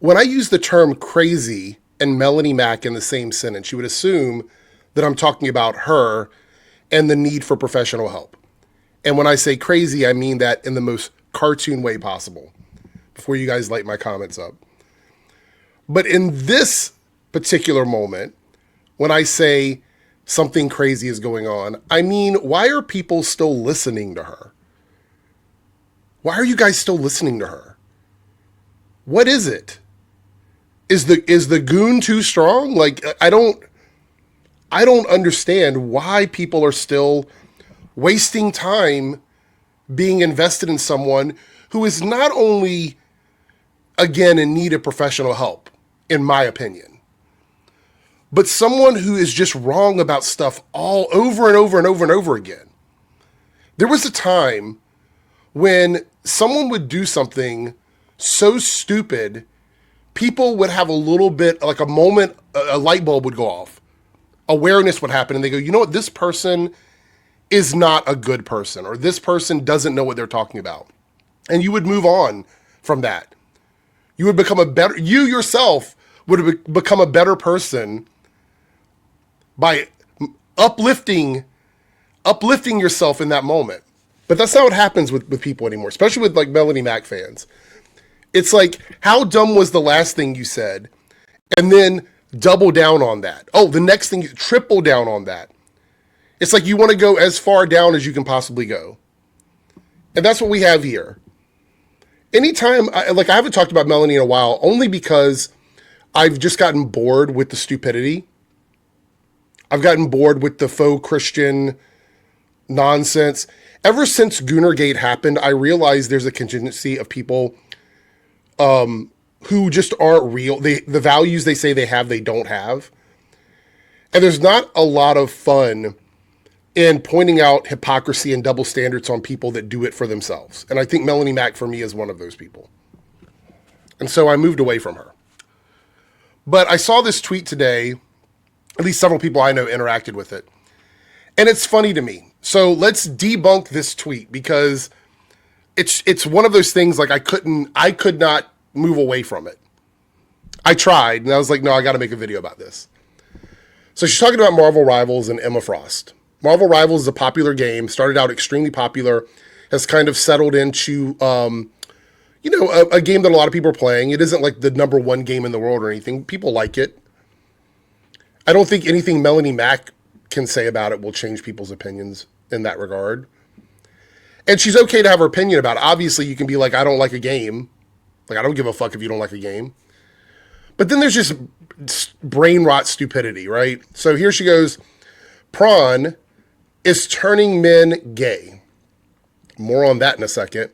When I use the term crazy and Melonie Mac in the same sentence, you would assume that I'm talking about her and the need for professional help. And when I say crazy, I mean that in the most cartoon way possible, before you guys light my comments up. But in this particular moment, when I say something crazy is going on, I mean, why are people still listening to her? Why are you guys still listening to her? What is it? Is the goon too strong? Like, I don't understand why people are still wasting time being invested in someone who is not only, again, in need of professional help, in my opinion, but someone who is just wrong about stuff all over and over and over and over again. There was a time when someone would do something so stupid, people would have a little bit, like a moment, a light bulb would go off. Awareness would happen, and they go, you know what, this person is not a good person, or this person doesn't know what they're talking about. And you would move on from that. You would become you yourself would become a better person by uplifting yourself in that moment. But that's not what happens with people anymore, especially with like Melonie Mac fans. It's like, how dumb was the last thing you said? And then double down on that. Oh, the next thing, triple down on that. It's like you want to go as far down as you can possibly go. And that's what we have here. Anytime, I haven't talked about Melonie in a while, only because I've just gotten bored with the stupidity. I've gotten bored with the faux Christian nonsense. Ever since Goonergate happened, I realized there's a contingency of people who just aren't real. The values they say they have, they don't have. And there's not a lot of fun in pointing out hypocrisy and double standards on people that do it for themselves. And I think Melonie Mac, for me, is one of those people. And so I moved away from her. But I saw this tweet today. At least several people I know interacted with it. And it's funny to me. So let's debunk this tweet, because it's one of those things, like I could not move away from it. I tried, and I was like, no, I got to make a video about this. So she's talking about Marvel Rivals and Emma Frost. Marvel Rivals is a popular game, started out extremely popular, has kind of settled into, a game that a lot of people are playing. It isn't like the number one game in the world or anything. People like it. I don't think anything Melonie Mac can say about it will change people's opinions in that regard. And she's okay to have her opinion about it. Obviously, you can be like, I don't like a game. Like, I don't give a fuck if you don't like a game. But then there's just brain rot stupidity, right? So here she goes. Prawn is turning men gay. More on that in a second.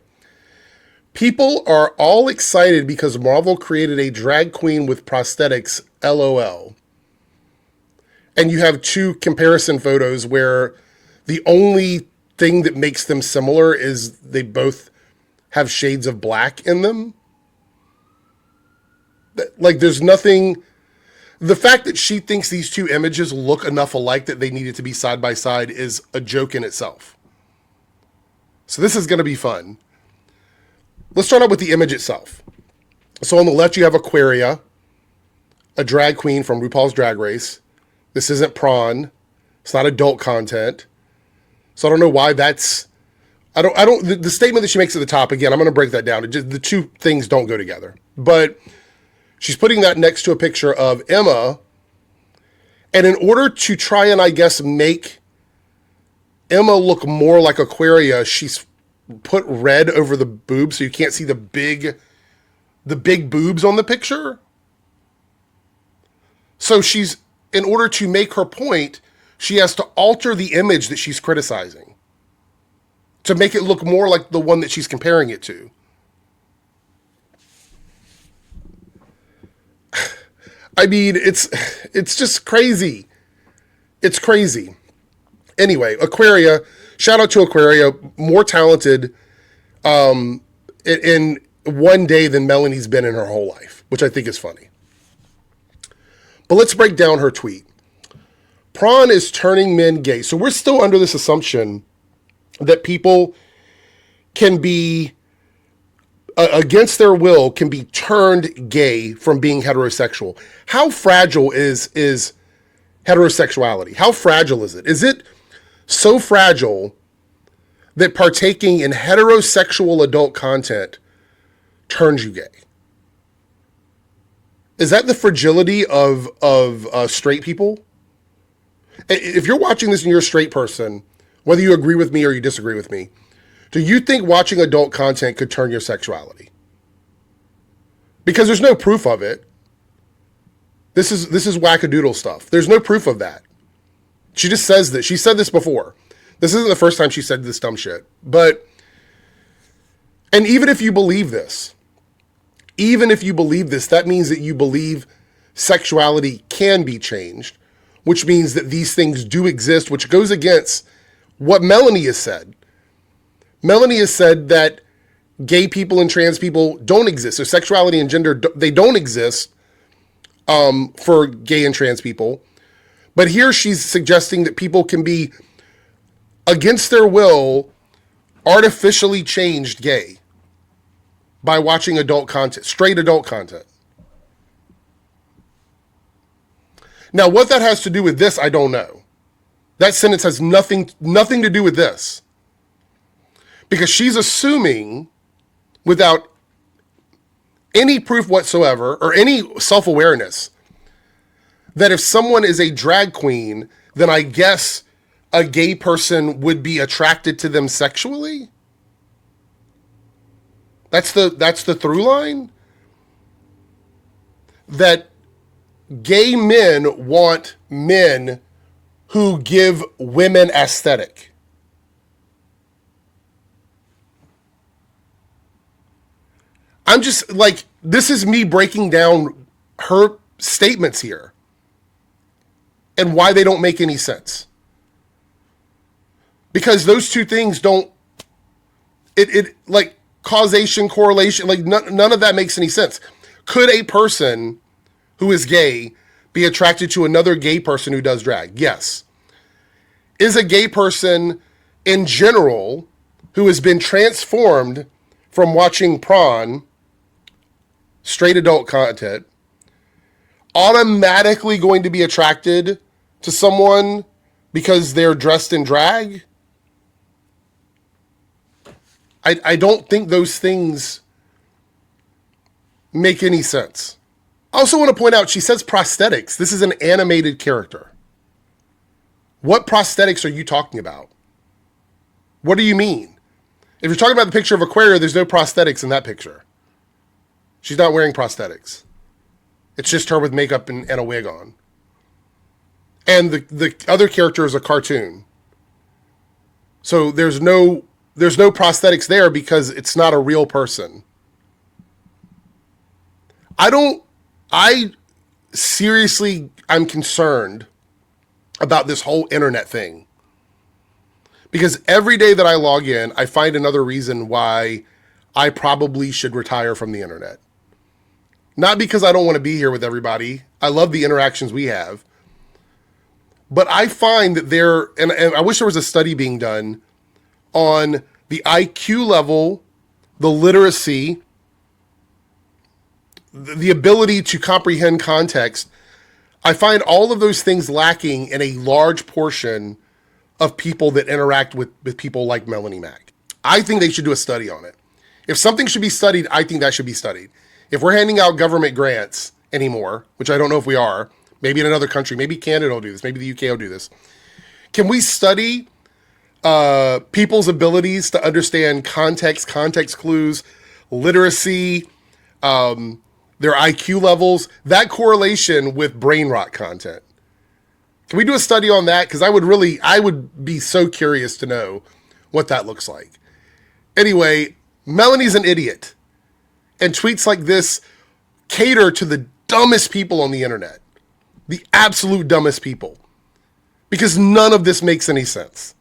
People are all excited because Marvel created a drag queen with prosthetics, LOL. And you have two comparison photos where the only thing that makes them similar is they both have shades of black in them. Like, there's nothing. The fact that she thinks these two images look enough alike that they needed to be side by side is a joke in itself. So this is going to be fun. Let's start out with the image itself. So on the left, you have Aquaria, a drag queen from RuPaul's Drag Race. This isn't Prawn. It's not adult content. So I don't know why that's. The statement that she makes at the top, again, I'm going to break that down. The two things don't go together. But she's putting that next to a picture of Emma. And in order to try and, I guess, make Emma look more like Aquaria, she's put red over the boobs so you can't see the big boobs on the picture. So in order to make her point, she has to alter the image that she's criticizing to make it look more like the one that she's comparing it to. I mean, it's just crazy. It's crazy. Anyway, Aquaria, shout out to Aquaria, more talented in one day than Melonie's been in her whole life, which I think is funny. But let's break down her tweet. Prawn is turning men gay. So we're still under this assumption that people can be against their will can be turned gay from being heterosexual. How fragile is heterosexuality? How fragile is it? Is it so fragile that partaking in heterosexual adult content turns you gay? Is that the fragility of straight people? If you're watching this and you're a straight person, whether you agree with me or you disagree with me, do you think watching adult content could turn your sexuality? Because there's no proof of it. This is wackadoodle stuff. There's no proof of that. She just says this. She said this before. This isn't the first time she said this dumb shit. And even if you believe this, that means that you believe sexuality can be changed, which means that these things do exist, which goes against what Melonie has said. Melonie has said that gay people and trans people don't exist. So sexuality and gender, they don't exist for gay and trans people. But here she's suggesting that people can be, against their will, artificially changed gay by watching adult content, straight adult content. Now, what that has to do with this, I don't know. That sentence has nothing to do with this. Because she's assuming, without any proof whatsoever, or any self-awareness, that if someone is a drag queen, then I guess a gay person would be attracted to them sexually? That's the through line? That gay men want men who give women aesthetic. I'm just like, this is me breaking down her statements here and why they don't make any sense. Because those two things don't, it like causation, correlation, like none of that makes any sense. Could a person who is gay be attracted to another gay person who does drag? Yes. Is a gay person in general who has been transformed from watching straight adult content, automatically going to be attracted to someone because they're dressed in drag? I don't think those things make any sense. I also want to point out, she says prosthetics. This is an animated character. What prosthetics are you talking about? What do you mean? If you're talking about the picture of Aquaria, there's no prosthetics in that picture. She's not wearing prosthetics. It's just her with makeup and a wig on. And the other character is a cartoon. So there's no prosthetics there because it's not a real person. I'm concerned about this whole internet thing. Because every day that I log in, I find another reason why I probably should retire from the internet. Not because I don't want to be here with everybody. I love the interactions we have. But I find that and I wish there was a study being done on the IQ level, the literacy, the ability to comprehend context. I find all of those things lacking in a large portion of people that interact with people like Melonie Mac. I think they should do a study on it. If something should be studied, I think that should be studied. If we're handing out government grants anymore, which I don't know if we are, maybe in another country, maybe Canada will do this, maybe the UK will do this. Can we study people's abilities to understand context clues, literacy, their IQ levels, that correlation with brain rot content? Can we do a study on that? Because I would be so curious to know what that looks like. Anyway, Melonie's an idiot. And tweets like this cater to the dumbest people on the internet. The absolute dumbest people. Because none of this makes any sense.